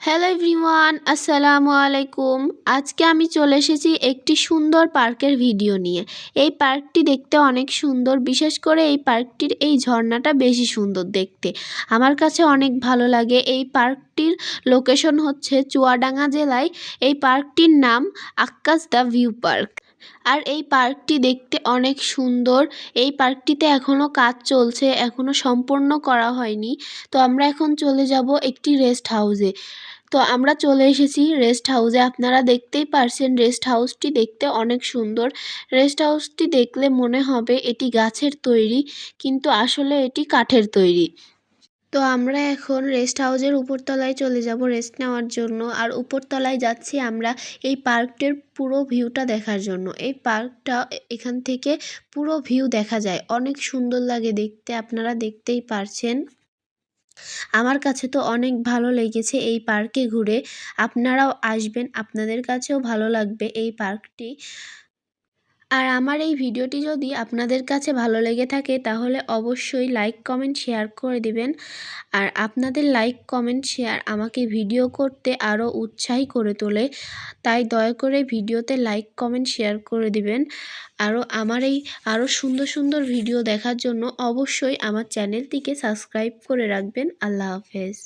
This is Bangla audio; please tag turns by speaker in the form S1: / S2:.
S1: হ্যালো এভরিওয়ান, আসসালামু আলাইকুম। আজকে আমি চলে এসেছি একটি সুন্দর পার্কের ভিডিও নিয়ে। এই পার্কটি দেখতে অনেক সুন্দর, বিশেষ করে এই পার্কটির এই ঝর্ণাটা বেশি সুন্দর দেখতে। আমার কাছে অনেক ভালো লাগে। এই পার্কটির লোকেশন হচ্ছে চুয়াডাঙ্গা জেলায়। এই পার্কটির নাম আক্কাস দ্য ভিউ পার্ক। আর এই পার্কটি দেখতে অনেক সুন্দর। এই পার্কটিতে এখনও কাজ চলছে, এখনও সম্পূর্ণ করা হয়নি। তো আমরা এখন চলে যাব একটি রেস্ট হাউসে। তো আমরা চলে এসেছি রেস্ট হাউসে। আপনারা দেখতেই পারছেন রেস্ট হাউসটি দেখতে অনেক সুন্দর। রেস্ট হাউসটি দেখলে মনে হবে এটি গাছের তৈরি, কিন্তু আসলে এটি কাঠের তৈরি। তো আমরা এখন রেস্ট হাউসের উপরতলায় চলে যাব রেস্ট নেওয়ার জন্য। আর উপরতলায় যাচ্ছি আমরা এই পার্কটির পুরো ভিউটা দেখার জন্য। এই পার্কটা এখান থেকে পুরো ভিউ দেখা যায়, অনেক সুন্দর লাগে দেখতে, আপনারা দেখতেই পারছেন। আমার কাছে তো অনেক ভালো লেগেছে এই পার্কে ঘুরে। আপনারাও আসবেন, আপনাদের কাছেও ভালো লাগবে এই পার্কটি। আর আমার এই ভিডিওটি যদি আপনাদের কাছে ভালো লেগে থাকে তাহলে অবশ্যই লাইক কমেন্ট শেয়ার করে দিবেন। আর আপনাদের লাইক কমেন্ট শেয়ার আমাকে ভিডিও করতে আরও উৎসাহী করে তোলে। তাই দয়া করে ভিডিওতে লাইক কমেন্ট শেয়ার করে দিবেন। আমার এই আরও সুন্দর সুন্দর ভিডিও দেখার জন্য অবশ্যই আমার চ্যানেলটিকে সাবস্ক্রাইব করে রাখবেন। আল্লাহ হাফেজ।